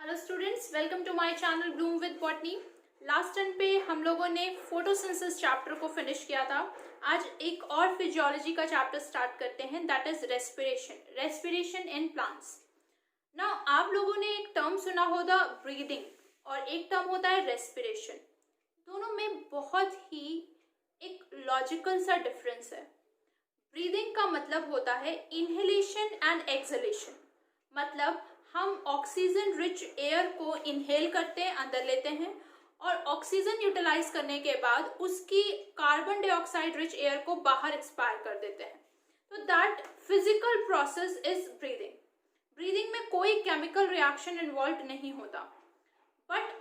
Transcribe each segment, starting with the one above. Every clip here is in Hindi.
Hello students, welcome to my channel bloom with botany. Last turn पे हम लोगों ने फोटोसिंथेसिस चैप्टर को फिनिश किया था। आज एक और फिजियोलॉजी का चैप्टर स्टार्ट करते हैं, that is respiration in plants. Now आप लोगों ने एक टर्म सुना होगा ब्रीदिंग और एक टर्म होता है रेस्पिरेशन। दोनों में बहुत ही एक लॉजिकल सा डिफरेंस है। ब्रीदिंग का मतलब होता है इनहेलेशन एंड एक्सहेलेशन, मतलब हम ऑक्सीजन रिच एयर को इनहेल करते हैं, अंदर लेते हैं, और ऑक्सीजन यूटिलाइज करने के बाद उसकी कार्बन डाइऑक्साइड रिच एयर को बाहर एक्सपायर कर देते हैं। तो that physical process is breathing. Breathing में कोई केमिकल रिएक्शन इन्वॉल्व नहीं होता, बट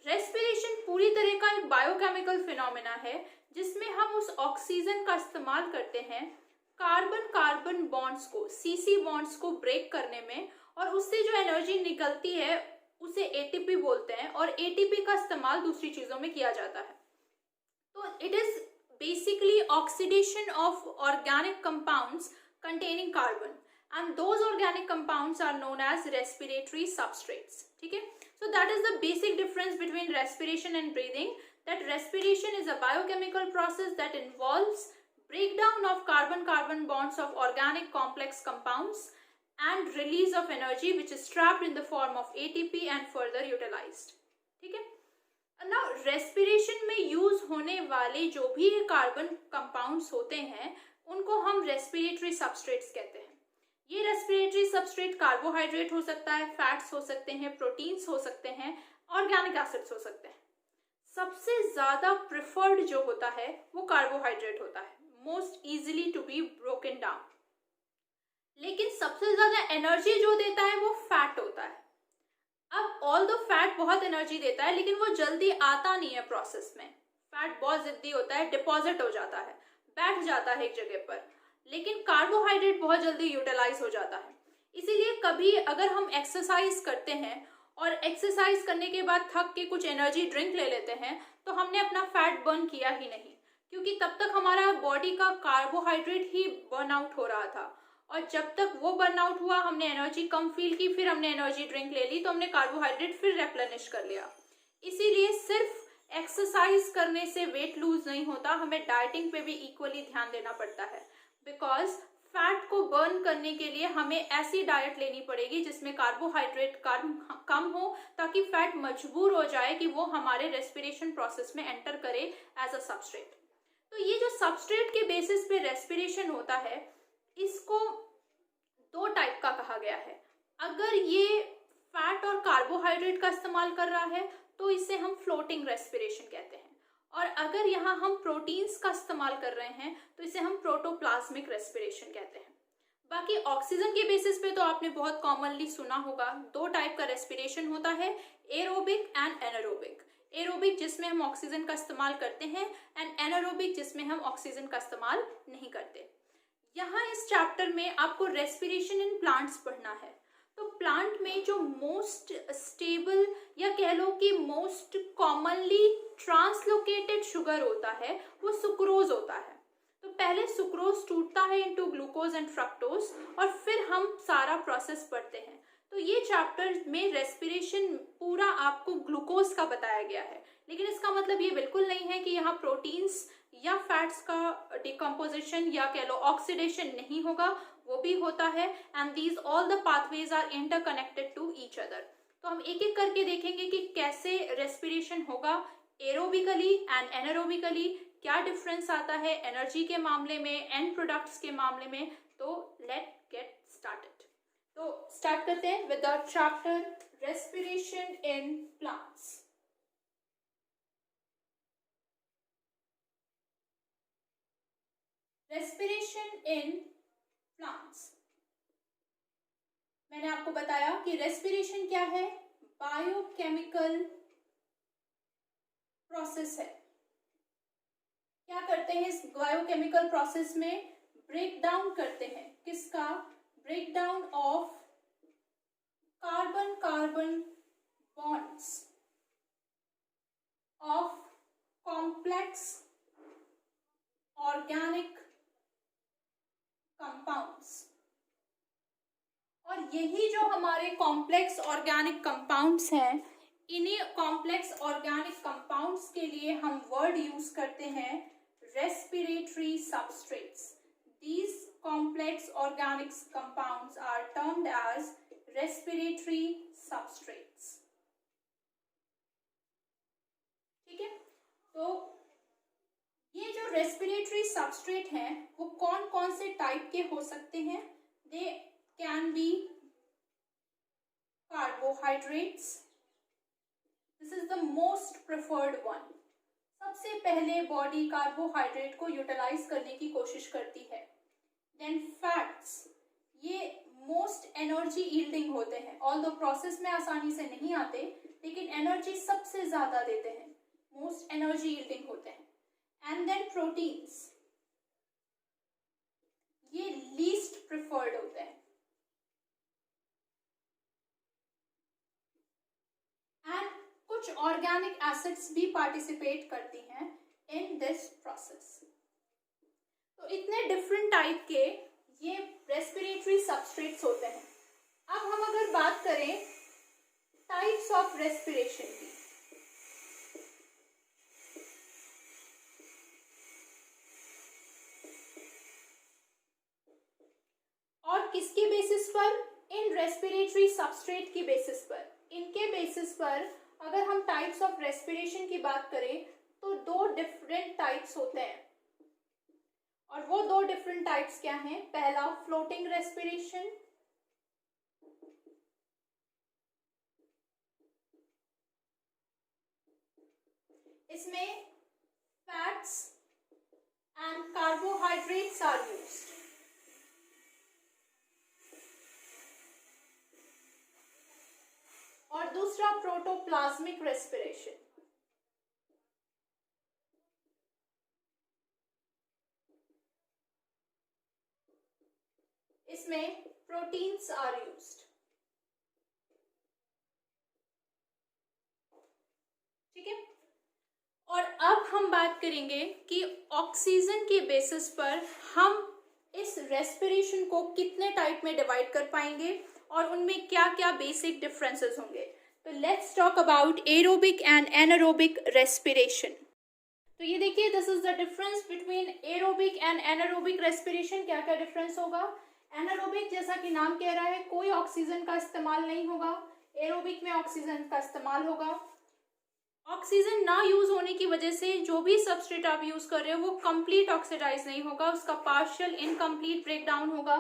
रेस्पिरेशन पूरी तरह का एक बायोकेमिकल फिनोमेना है जिसमें हम उस ऑक्सीजन का इस्तेमाल करते हैं कार्बन कार्बन बॉन्ड्स को, सीसी बॉन्ड्स को ब्रेक करने में, और उससे जो एनर्जी निकलती है उसे एटीपी बोलते हैं, और एटीपी का इस्तेमाल दूसरी चीजों में किया जाता है। तो it is basically oxidation of organic compounds containing carbon, and those organic compounds are known as respiratory substrates. ठीक है, so that is the basic difference between respiration and breathing, that respiration is a biochemical process that involves breakdown of carbon carbon bonds of organic complex compounds and release of energy which is trapped in the form of ATP and further utilized. ठीक है, now respiration में यूज होने वाले जो भी कार्बन कंपाउंड्स होते हैं उनको हम रेस्पिरेटरी सबस्ट्रेट्स कहते हैं। ये रेस्पिरेटरी सबस्ट्रेट कार्बोहाइड्रेट हो सकता है, फैट्स हो सकते हैं, प्रोटीन्स हो सकते हैं, ऑर्गेनिक एसिड्स हो सकते हैं। सबसे ज्यादा प्रिफर्ड जो होता है वो कार्बोहाइड्रेट होता है, most easily to be broken down. लेकिन सबसे ज्यादा एनर्जी जो देता है वो फैट होता है। अब ऑल दो फैट बहुत एनर्जी देता है लेकिन वो जल्दी आता नहीं है प्रोसेस में। फैट बहुत जिद्दी होता है, डिपॉजिट हो जाता है, बैठ जाता है एक जगह पर, लेकिन कार्बोहाइड्रेट बहुत जल्दी यूटिलाइज हो जाता है। इसीलिए कभी अगर हम एक्सरसाइज करते हैं और एक्सरसाइज करने के बाद थक के कुछ एनर्जी ड्रिंक ले लेते हैं तो हमने अपना फैट बर्न किया ही नहीं, क्योंकि तब तक हमारा बॉडी का कार्बोहाइड्रेट ही बर्न आउट हो रहा था, और जब तक वो बर्न आउट हुआ हमने एनर्जी कम फील की, फिर हमने एनर्जी ड्रिंक ले ली तो हमने कार्बोहाइड्रेट फिर रेप्लेनिश कर लिया। इसीलिए सिर्फ एक्सरसाइज करने से वेट लूज नहीं होता, हमें डाइटिंग पे भी इक्वली ध्यान देना पड़ता है, बिकॉज फैट को बर्न करने के लिए हमें ऐसी डाइट लेनी पड़ेगी जिसमें कार्बोहाइड्रेट कम हो, ताकि फैट मजबूर हो जाए कि वो हमारे रेस्पिरेशन प्रोसेस में एंटर करे एज अ सबस्ट्रेट। तो ये जो सबस्ट्रेट के बेसिस पे रेस्पिरेशन होता है इसको दो टाइप का कहा गया है। अगर ये फैट और कार्बोहाइड्रेट का इस्तेमाल कर रहा है तो इसे हम फ्लोटिंग रेस्पिरेशन कहते हैं, और अगर यहाँ हम प्रोटीन्स का इस्तेमाल कर रहे हैं तो इसे हम प्रोटोप्लाज्मिक रेस्पिरेशन कहते हैं। बाकी ऑक्सीजन के बेसिस पे तो आपने बहुत कॉमनली सुना होगा, दो टाइप का रेस्पिरेशन होता है, एरोबिक एंड एनारोबिक। एरोबिक जिसमें हम ऑक्सीजन का इस्तेमाल करते हैं, एंड एनारोबिक जिसमें हम ऑक्सीजन का इस्तेमाल नहीं करते। यहाँ इस चैप्टर में आपको रेस्पिरेशन इन प्लांट्स पढ़ना है। तो प्लांट में जो मोस्ट स्टेबल या कह लो कि मोस्ट कॉमनली ट्रांसलोकेटेड शुगर होता है वो सुक्रोज होता है। तो पहले सुक्रोज टूटता है इनटू ग्लूकोज एंड फ्रक्टोज, और फिर हम सारा प्रोसेस पढ़ते हैं। तो ये चैप्टर में रेस्पिरेशन पूरा आपको ग्लूकोज का बताया गया है, लेकिन इसका मतलब ये बिल्कुल नहीं है कि यहाँ प्रोटीन्स या फैट्स का डिकम्पोजिशन या कह लो ऑक्सीडेशन नहीं होगा, वो भी होता है, and these all the pathways are interconnected to each other. तो हम एक एक करके देखेंगे कि कैसे रेस्पिरेशन होगा एरोबिकली एंड एनारोबिकली, क्या डिफरेंस आता है एनर्जी के मामले में, एंड प्रोडक्ट्स के मामले में। तो लेट गेट स्टार्टेड। तो स्टार्ट करते हैं with the chapter respiration in plants. Respiration in plants, मैंने आपको बताया कि रेस्पिरेशन क्या है, बायोकेमिकल प्रोसेस है। क्या करते हैं इस बायोकेमिकल प्रोसेस में, ब्रेक डाउन करते हैं, किसका, break down of carbon carbon bonds of complex organic compounds, और यही जो हमारे कॉम्प्लेक्स ऑर्गेनिक कंपाउंड्स हैं, इन्हीं कॉम्प्लेक्स ऑर्गेनिक कंपाउंड्स के लिए हम वर्ड यूज करते हैं respiratory substrates. These complex organic compounds are termed as respiratory substrates. ठीक है, तो ये जो रेस्पिरेटरी सबस्ट्रेट हैं वो कौन कौन से टाइप के हो सकते हैं? They can be carbohydrates. This is the most preferred one. सबसे पहले बॉडी कार्बोहाइड्रेट को यूटिलाइज करने की कोशिश करती है. देन फैट्स, ये मोस्ट एनर्जी यील्डिंग होते हैं. ऑल्दो प्रोसेस में आसानी से नहीं आते, लेकिन एनर्जी सबसे ज्यादा देते हैं, मोस्ट एनर्जी यील्डिंग होते हैं. एंड देन प्रोटीन्स, ये लीस्ट प्रेफर्ड होते हैं. एंड कुछ ऑर्गेनिक एसिड्स भी पार्टिसिपेट करती हैं इन दिस प्रोसेस. तो इतने डिफरेंट टाइप के ये रेस्पिरेटरी सबस्ट्रेट्स होते हैं. अब हम अगर बात करें टाइप्स ऑफ रेस्पिरेशन की, और किसके बेसिस पर? इन रेस्पिरेटरी सबस्ट्रेट की बेसिस पर. इनके बेसिस पर अगर हम टाइप्स ऑफ रेस्पिरेशन की बात करें तो दो डिफरेंट टाइप्स होते हैं. और वो दो डिफरेंट टाइप्स क्या हैं? पहला फ्लोटिंग रेस्पिरेशन, इसमें fats and carbohydrates are used. और दूसरा प्रोटोप्लाज्मिक रेस्पिरेशन. इसमें प्रोटीन्स आर यूज्ड. ठीक है, और अब हम बात करेंगे कि ऑक्सीजन के बेसिस पर हम इस रेस्पिरेशन को कितने टाइप में डिवाइड कर पाएंगे और उनमें क्या क्या बेसिक डिफरेंसेस होंगे. तो let's talk about aerobic and anaerobic respiration. तो ये देखिए, this is the difference between aerobic and anaerobic respiration. क्या क्या डिफरेंस होगा? एनारोबिक, जैसा कि नाम कह रहा है, कोई ऑक्सीजन का इस्तेमाल नहीं होगा. एरोबिक में ऑक्सीजन का इस्तेमाल होगा. ऑक्सीजन ना यूज होने की वजह से जो भी सबस्ट्रेट आप यूज कर रहे हो वो कंप्लीट ऑक्सीडाइज नहीं होगा, उसका पार्शियल इनकम्प्लीट ब्रेकडाउन होगा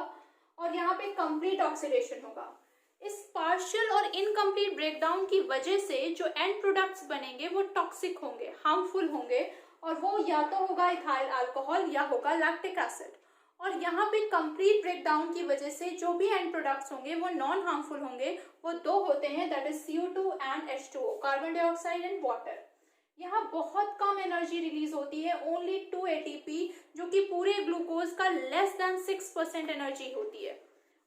और यहाँ पे कंप्लीट ऑक्सीडेशन होगा. इस पार्शियल और इनकम्प्लीट ब्रेकडाउन की वजह से जो एंड प्रोडक्ट्स बनेंगे वो टॉक्सिक होंगे, हार्मफुल होंगे, और वो या तो होगा इथाइल अल्कोहल या होगा लैक्टिक एसिड. और यहाँ पे कंप्लीट ब्रेकडाउन की वजह से जो भी एंड प्रोडक्ट्स होंगे वो नॉन हार्मफुल होंगे. वो दो होते हैं, that is CO2 and H2O, carbon dioxide and water. यहाँ बहुत कम एनर्जी रिलीज होती है, ओनली 2 ATP, जो कि पूरे ग्लूकोज का लेस देन 6% एनर्जी होती है.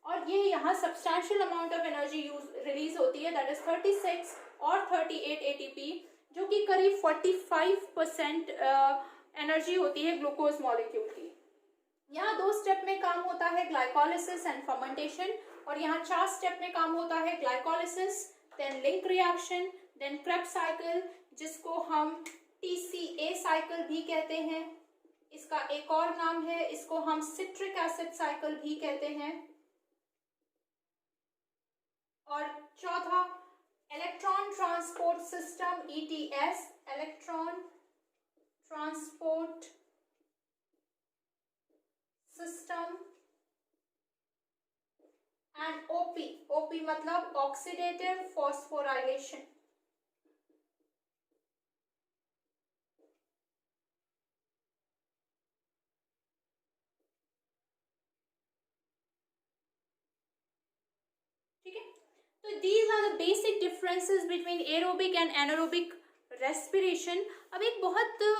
और ये यहाँ substantial amount of energy release होती है, दैट इज 36 और 38 ATP, जो कि करीब 45% एनर्जी होती है ग्लूकोज मॉलिक्यूल की. यहाँ 2 स्टेप में काम होता है, ग्लाइकोलिसिस एंड फर्मेंटेशन, और यहाँ 4 स्टेप में काम होता है, glycolysis, then link reaction, then Krebs cycle, जिसको हम TCA साइकिल भी कहते हैं. इसका एक और नाम है, इसको हम सिट्रिक एसिड साइकिल भी कहते हैं. और चौथा electron transport system, ETS, electron transport system, and OP मतलब ऑक्सीडेटिव फॉस्फोराइलेशन. ठीक है, तो these are the basic differences between aerobic and anaerobic respiration. अब एक बहुत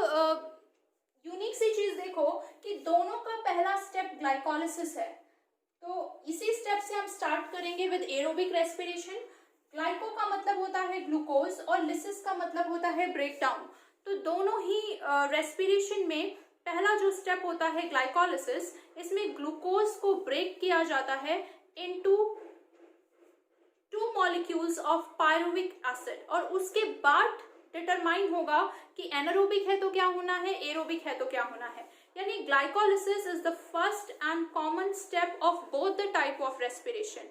यूनिक सी चीज देखो कि दोनों का पहला स्टेप ग्लाइकोलिसिस है. तो इसी स्टेप से हम स्टार्ट करेंगे विद एरोबिक रेस्पिरेशन. ग्लाइको का मतलब होता है ग्लूकोज और लिसिस का मतलब होता है ब्रेकडाउन. तो दोनों ही रेस्पिरेशन में पहला जो स्टेप होता है ग्लाइकोलिसिस, इसमें ग्लूकोज को ब्रेक किया जाता है into 2 molecules of pyruvic acid, और उसके बाद डिटरमाइन होगा कि एनारोबिक है तो क्या होना है, एरोबिक है तो क्या होना है। यानी glycolysis is the first and common step of both the type of respiration.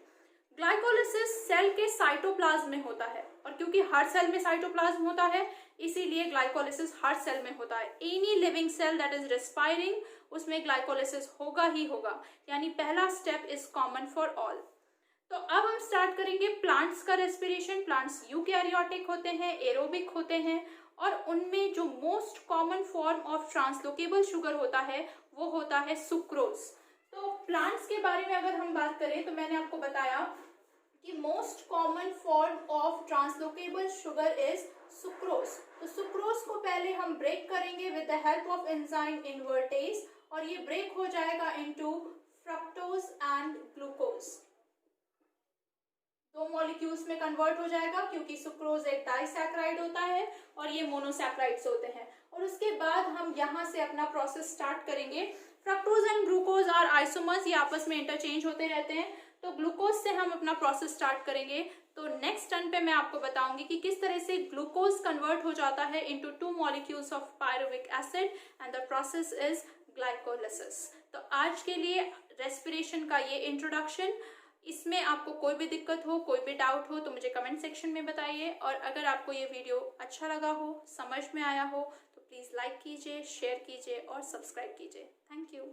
Glycolysis cell के साइटोप्लाज्म में होता है, और क्योंकि हर सेल में साइटोप्लाज्म होता है इसीलिए ग्लाइकोलिसिस हर सेल में होता है। Any living cell that is respiring उसमें ग्लाइकोलिसिस होगा ही होगा, यानी पहला step is common for all. तो अब हम स्टार्ट करेंगे प्लांट्स का रेस्पिरेशन। प्लांट्स यूकैरियोटिक होते हैं, एरोबिक होते हैं, और उनमें जो most common form of translocatable sugar होता है वो होता है सुक्रोज। तो प्लांट्स के बारे में अगर हम बात करें तो मैंने आपको बताया कि most common form of translocatable sugar is sucrose. तो सुक्रोज को पहले हम ब्रेक करेंगे with the help of enzyme invertase, और ये ब्रेक हो जाएगा into fructose and glucose. 2 molecules में कन्वर्ट हो जाएगा क्योंकि सुक्रोज एक डाइसैक्राइड होता है और ये मोनोसैक्राइड्स होते हैं। और उसके बाद हम यहाँ से अपना प्रोसेस स्टार्ट करेंगे। Fructose and glucose are isomers, ये आपस में इंटरचेंज होते रहते हैं। तो ग्लूकोज से हम अपना प्रोसेस स्टार्ट करेंगे। तो नेक्स्ट टर्न पे मैं आपको बताऊंगी कि किस तरह से ग्लूकोज कन्वर्ट हो जाता है into 2 molecules of pyruvic acid and the process is glycolysis. तो आज के लिए रेस्पिरेशन का ये इंट्रोडक्शन। इसमें आपको कोई भी दिक्कत हो, कोई भी डाउट हो तो मुझे कमेंट सेक्शन में बताइए। और अगर आपको ये वीडियो अच्छा लगा हो, समझ में आया हो तो प्लीज़ लाइक कीजिए, शेयर कीजिए और सब्सक्राइब कीजिए। Thank you.